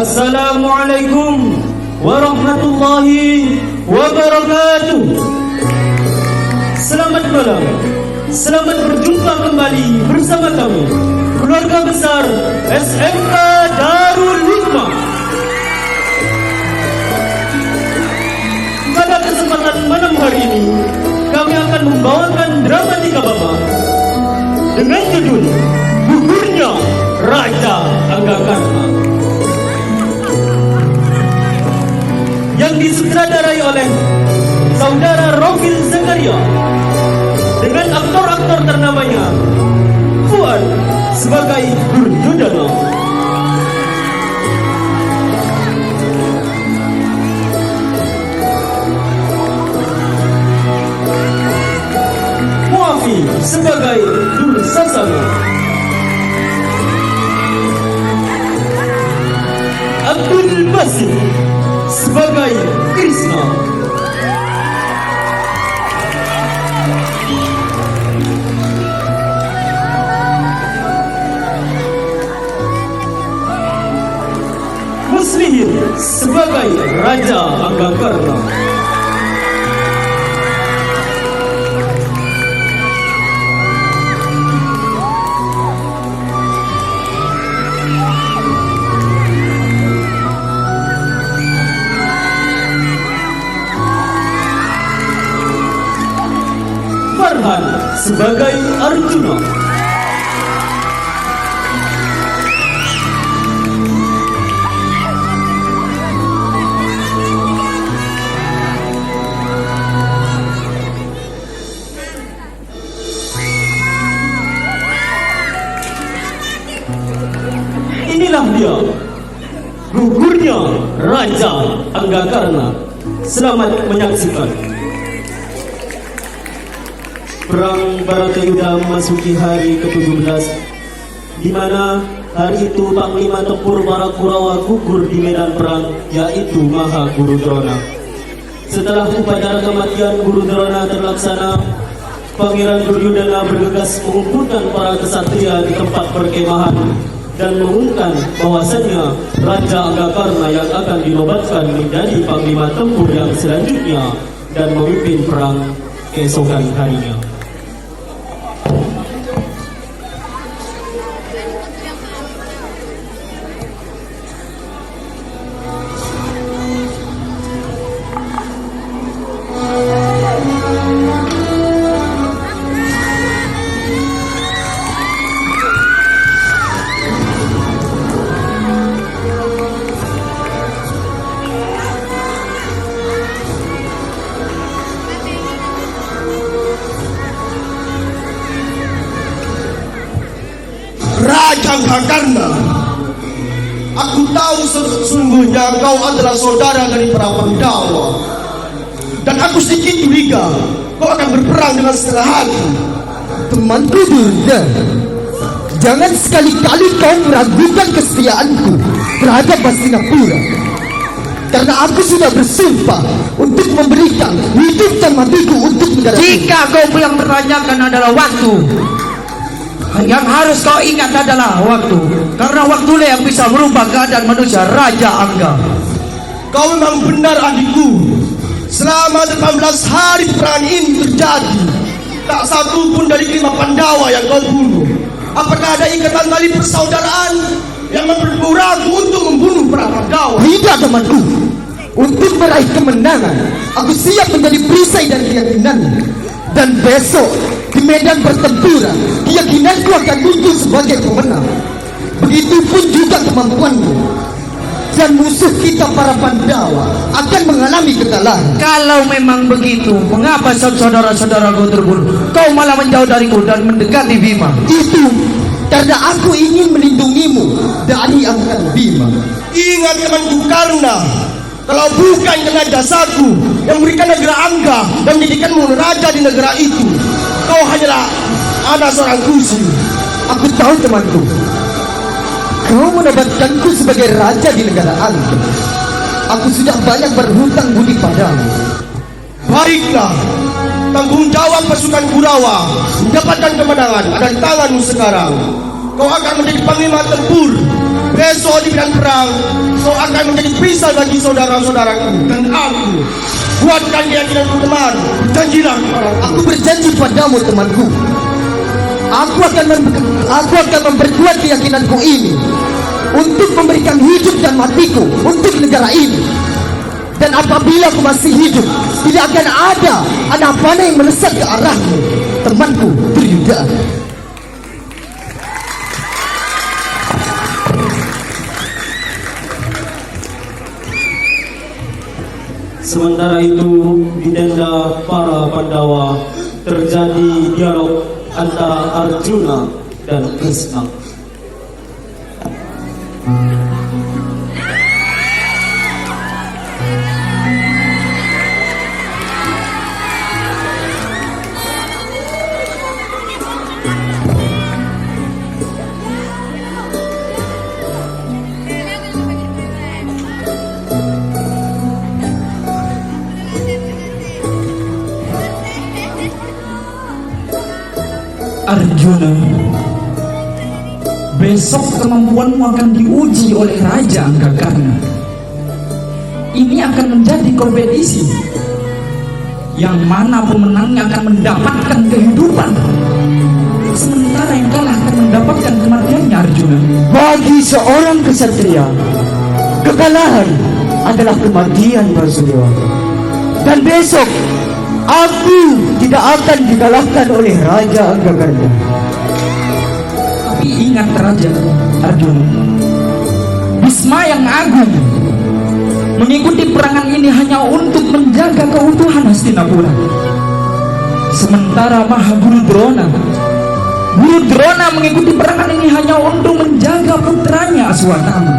Assalamualaikum warahmatullahi wabarakatuh. Selamat malam. Selamat berjumpa kembali bersama kami, keluarga besar SMK Darul Hikmah. Pada kesempatan malam hari ini, kami akan membawakan drama 3 babak dengan judul Gugurnya Raja Anggakarna, yang disutradarai oleh saudara Rofil Zakaria dengan aktor-aktor ternamanya Fuad sebagai Duryodhana, Muafi sebagai Dursasana, Abdul Basit sebagai Krishna, Muslihin sebagai Raja Anggakarna, Farhan sebagai Arjuna, inilah dia gugurnya Raja Anggakarna. Selamat menyaksikan. Perang Baratayuda memasuki hari ke-17, di mana hari itu Panglima Tempur para Kurawa gugur di medan perang, yaitu Maha Guru Drona. Setelah upacara kematian Guru Drona terlaksana, Pangeran Duryodhana bergegas mengumpulkan para kesatria di tempat perkemahan dan mengumumkan bahwasannya Raja Anggakarna yang akan dinobatkan menjadi Panglima Tempur yang selanjutnya dan memimpin perang keesokan harinya. Raja Anggakarna, aku tahu sesungguhnya kau adalah saudara dari para Pandawa, dan aku sedikit curiga kau akan berperang dengan setengah hati. Temanku Duryodhana, jangan sekali-kali kau meragukan kesetiaanku terhadap Hastinapura, karena aku sudah bersumpah untuk memberikan hidup dan matiku untuk negara. Jika kau yang menanyakan adalah waktu, yang harus kau ingat adalah waktu, karena waktulah yang bisa merubah keadaan manusia. Raja Angga, kau memang benar adikku. Selama 18 hari perang ini terjadi, tak satu pun dari 5 Pandawa yang kau bunuh. Apakah ada ikatan tali persaudaraan yang mempermurahku untuk membunuh para Pandawa? Tidak, temanku. Untuk meraih kemenangan, aku siap menjadi perisai dan keyakinanmu. Dan besok di medan pertempuran, keyakinanku akan muncul sebagai pemenang. Begitupun juga kemampuanmu. Dan musuh kita para Pandawa akan mengalami kekalahan. kalau memang begitu, mengapa saudara-saudaraku terbunuh? Kau malah menjauh dariku dan mendekati Bima. Itu karena aku ingin melindungimu dari angkatan Bima. Ingat temanku, karena kalau bukan karena jasaku yang memberikan negara Angga dan menjadikanmu raja di negara itu, kau hanyalah anak seorang kusi. Aku tahu, temanku, kau menobatkanku sebagai raja di negara Angga. Aku sudah banyak berhutang budi padamu. Baiklah, tanggung jawab pasukan Kurawa mendapatkan kemenangan ada di tanganmu sekarang. Kau akan menjadi panglima tempur besok di medan perang kau akan menjadi perisai bagi saudara-saudaraku dan aku. Kuatkan keyakinanku teman, janjilah kepadaku. Aku berjanji padamu temanku. Aku akan memperkuat keyakinanku ini untuk memberikan hidup dan matiku untuk negara ini. Dan apabila aku masih hidup, tidak akan ada anak panah yang melesat ke arahmu, temanku Duryudana. Sementara itu di tenda para Pandawa terjadi dialog antara Arjuna dan Krishna. Arjuna, besok kemampuanmu akan diuji oleh Raja Anggakarna. Ini akan menjadi kompetisi yang mana pemenangnya akan mendapatkan kehidupan, sementara yang kalah akan mendapatkan kematiannya. Arjuna, Bagi seorang kesatria, kekalahan adalah kematian, Basudewa. Dan besok aku tidak akan dikalahkan oleh Raja Anggakarna. tapi ingat Raja Arjuna, Bisma yang agung mengikuti perangan ini hanya untuk menjaga keutuhan Hastinapura. Sementara Mahaguru Drona, Guru Drona mengikuti perangan ini hanya untuk menjaga putranya Aswatama.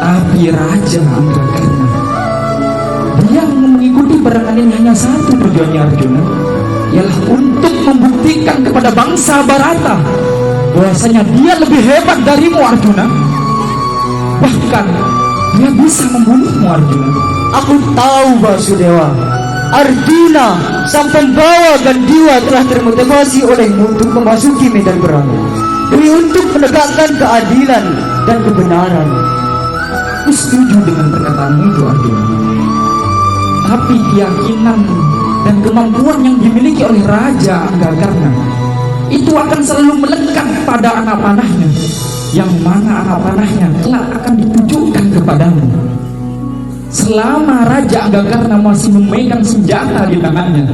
Tapi Raja Anggakarna, dia mengikuti perangan ini hanya satu tujuannya, Arjuna, ialah untuk membuktikan kepada bangsa Barata bahwasanya dia lebih hebat darimu, Arjuna. Bahkan dia bisa membunuhmu, Arjuna. Aku tahu, Basudewa. Arjuna, sang pembawa Gandiwa, telah termotivasi olehmu untuk memasuki medan perang demi untuk menegakkan keadilan dan kebenaran. Aku setuju dengan perkataanmu itu, Arjuna. Tapi keyakinan dan kemampuan yang dimiliki oleh Raja Anggakarna itu akan selalu melekat pada anak panahnya, yang mana anak panahnya kelak akan ditujukan kepadamu. Selama Raja Anggakarna masih memegang senjata di tangannya,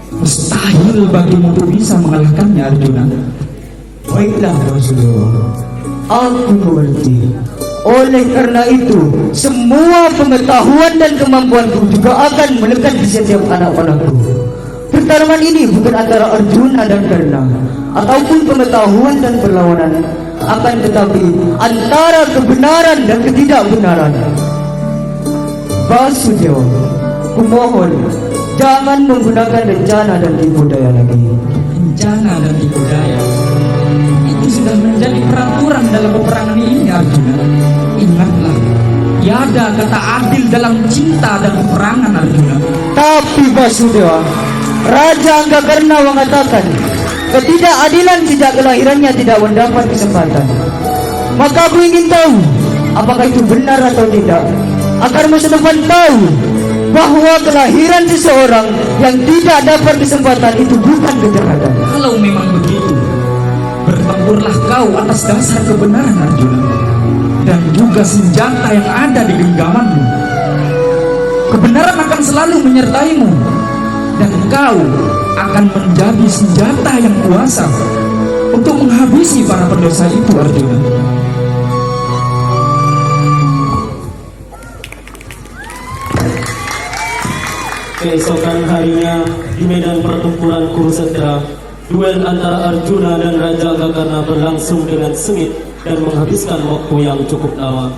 mustahil bagimu untuk bisa mengalahkannya, Arjuna. Baiklah, Basudewa, aku mengerti. Oleh karena itu, semua pengetahuan dan kemampuanku juga akan melekat di setiap anak panahku. Pertarungan ini bukan antara Arjuna dan Karna ataupun pengetahuan dan perlawanan, akan tetapi antara kebenaran dan ketidakbenaran. Basudewa, kumohon jangan menggunakan rencana dan tipu daya lagi. Rencana dan tipu daya itu sudah menjadi peraturan dalam peperangan ini, Arjuna. Ingatlah, tiada kata adil dalam cinta dan peperangan, Arjuna. Tapi Basudewa, Raja Anggakarna mengatakan ketidakadilan sejak kelahirannya tidak mendapat kesempatan. Maka aku ingin tahu apakah itu benar atau tidak, agar masa depan tahu bahwa kelahiran seseorang yang tidak dapat kesempatan itu bukan kejahatan. Kalau memang begitu, bertempurlah kau atas dasar kebenaran, Arjuna, dan juga senjata yang ada di genggamanmu. Kebenaran akan selalu menyertaimu, dan kau akan menjadi senjata yang kuasa untuk menghabisi para pendosa itu, Arjuna. Keesokan harinya di medan pertempuran Kurukshetra, duel antara Arjuna dan Raja Anggakarna berlangsung dengan sengit dan menghabiskan waktu yang cukup lama,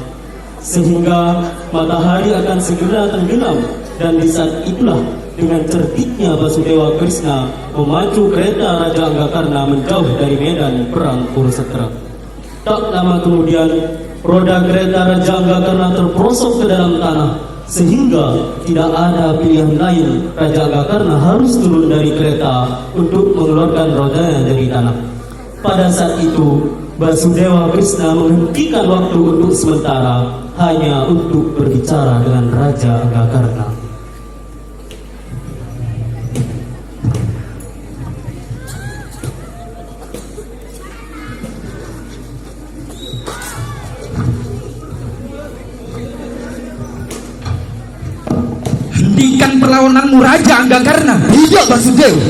sehingga matahari akan segera tenggelam. Dan di saat itulah, dengan certiknya Basudewa Krishna memacu kereta Raja Anggakarna menjauh dari medan perang Kurukshetra. Tak lama kemudian, roda kereta Raja Anggakarna terperosok ke dalam tanah, sehingga tidak ada pilihan lain. Raja Anggakarna harus turun dari kereta untuk mengeluarkan rodanya dari tanah. Pada saat itu, Basudewa Krishna menghentikan waktu untuk sementara hanya untuk berbicara dengan Raja Anggakarna. Hentikan perlawananmu Raja Anggakarna. Tidak Basudewa.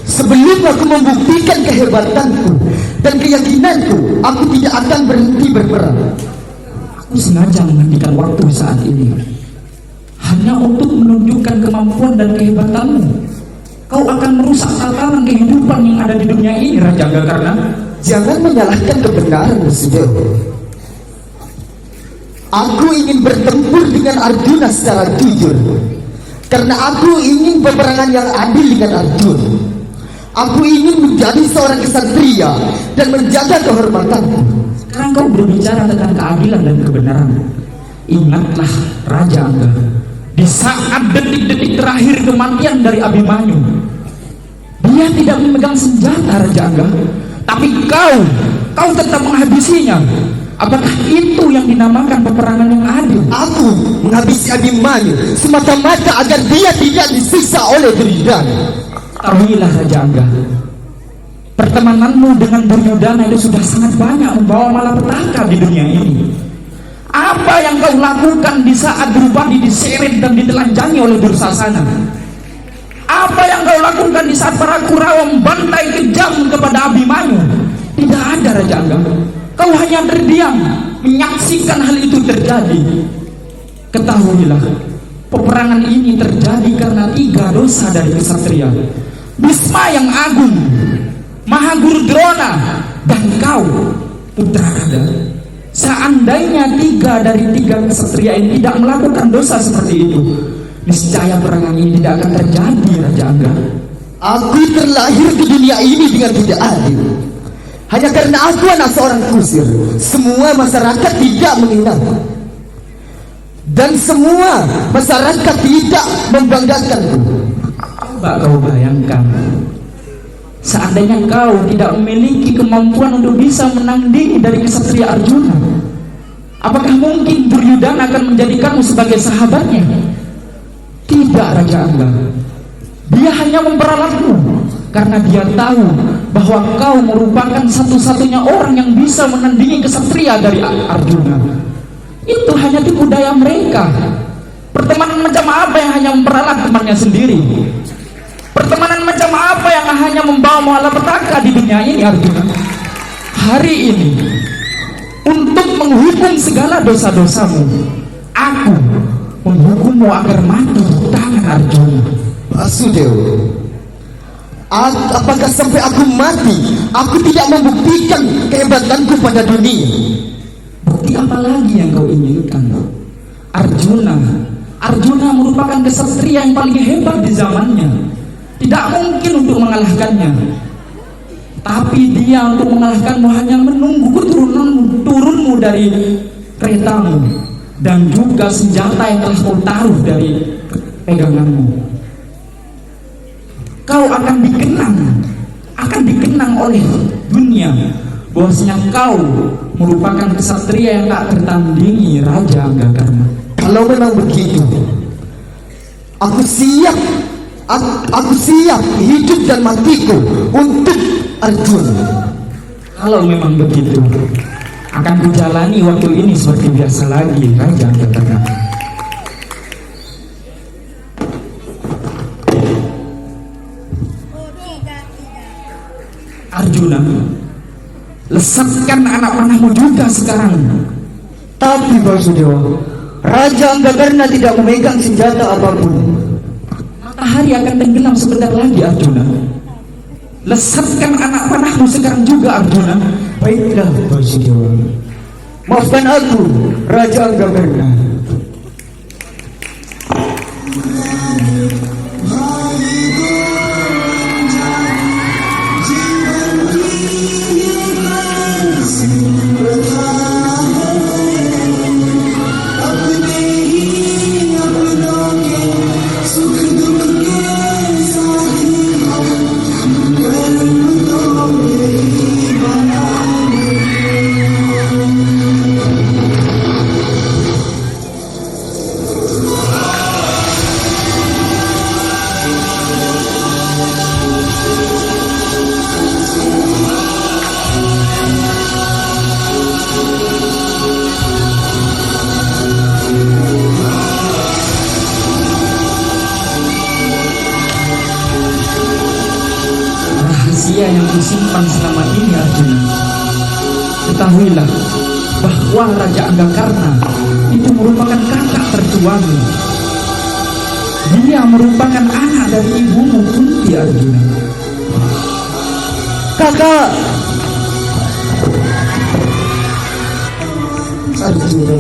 Sebelum aku membuktikan kehebatanku dan keyakinanku, aku tidak akan berhenti berperang. Aku sengaja menghentikan waktu saat ini hanya untuk menunjukkan kemampuan dan kehebatanmu. Kau akan merusak tatanan kehidupan yang ada di dunia ini, Raja Anggakarna. Jangan menyalahkan kebenaran Basudewa. Aku ingin bertempur dengan Arjuna secara jujur, karena aku ingin peperangan yang adil dengan Arjuna. Aku ingin menjadi seorang kesatria dan menjaga kehormatanku. Sekarang kau berbicara tentang keadilan dan kebenaran. Ingatlah Raja Angga, di saat detik-detik terakhir kematian dari Abimanyu, dia tidak memegang senjata Raja Angga, tapi kau tetap menghabisinya. Apakah itu yang dinamakan peperangan yang adil? Aku menghabisi Abimanyu semata-mata agar dia tidak disiksa oleh Duryodhana. Ketahuilah Raja Angga, pertemananmu dengan Duryodhana itu sudah sangat banyak membawa malapetaka di dunia ini. Apa yang kau lakukan di saat Drupadi diseret dan ditelanjangi oleh Dursasana? Apa yang kau lakukan di saat para Kurawa membantai kejam kepada Abimanyu? Tidak ada Raja Angga. Kau hanya terdiam menyaksikan hal itu terjadi. Ketahuilah, peperangan ini terjadi karena 3 dosa dari kesatria: Bhisma yang agung, Mahaguru Drona, dan kau, Putra Kada. Seandainya 3 dari 3 kesatria ini tidak melakukan dosa seperti itu, niscaya peperangan ini tidak akan terjadi, Raja Angga. Aku terlahir ke dunia ini dengan tidak adil. Hanya karena aku anak seorang kusir, semua masyarakat tidak mengenalku, dan semua masyarakat tidak membanggakanku. Coba kau bayangkan, seandainya kau tidak memiliki kemampuan untuk bisa menandingi dari kesatria Arjuna, apakah mungkin Duryodhana akan menjadikanmu sebagai sahabatnya? Tidak Raja Angga. Dia hanya memperalatmu karena dia tahu bahwa kau merupakan satu-satunya orang yang bisa menandingi kesatria dari Arjuna. Itu hanya tipu daya mereka. Pertemanan macam apa yang hanya memperalat temannya sendiri? Pertemanan macam apa yang hanya membawa malapetaka di dunia ini, Arjuna? Hari ini, untuk menghukum segala dosa-dosamu, aku menghukummu agar mati di tangan Arjuna. Basudewa, apakah sampai aku mati, aku tidak membuktikan kehebatanku pada dunia? Bukti apa lagi yang kau inginkan? Arjuna merupakan kesatria yang paling hebat di zamannya. Tidak mungkin untuk mengalahkannya. Tapi dia untuk mengalahkanmu hanya menunggu turunmu dari keretamu dan juga senjata yang telah kau taruh dari peganganmu. Kau akan dikenang oleh dunia bahwasanya kau merupakan kesatria yang tak tertandingi, Raja Anggakarna. Kalau memang begitu, aku siap hidup dan matiku untuk Arjuna. Kalau memang begitu, akan kujalani waktu ini seperti biasa lagi, Raja Anggakarna. Arjuna, lesatkan anak panahmu juga sekarang. Tapi Basudewa, Raja Anggakarna tidak memegang senjata apapun. Matahari akan tenggelam sebentar lagi, Arjuna. Lesatkan anak panahmu sekarang juga, Arjuna. Baiklah Basudewa, maafkan aku, Raja Anggakarna. ketahuilah bahwa Raja Anggakarna itu merupakan kakak tertuamu. Dia merupakan anak dari ibumu Kunti Arjuna. Kakak Arjuna,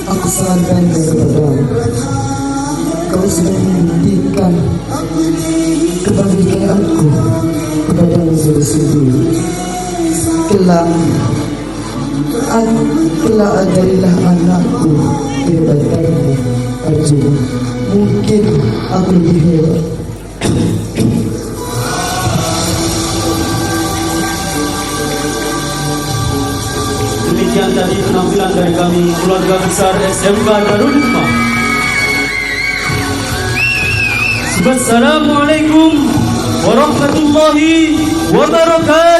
aku sangat bangga kepadamu. Kau sudah membuktikan kebahagiaanku kepadamu sendiri. Kelak ajarilah anakku kehebatanmu, Arjuna. Mungkin aku lebih hebat. Demikian tadi penampilan dari kami keluarga besar SMK Darul Hikmah. Wassalamualaikum warahmatullahi wabarakatuh.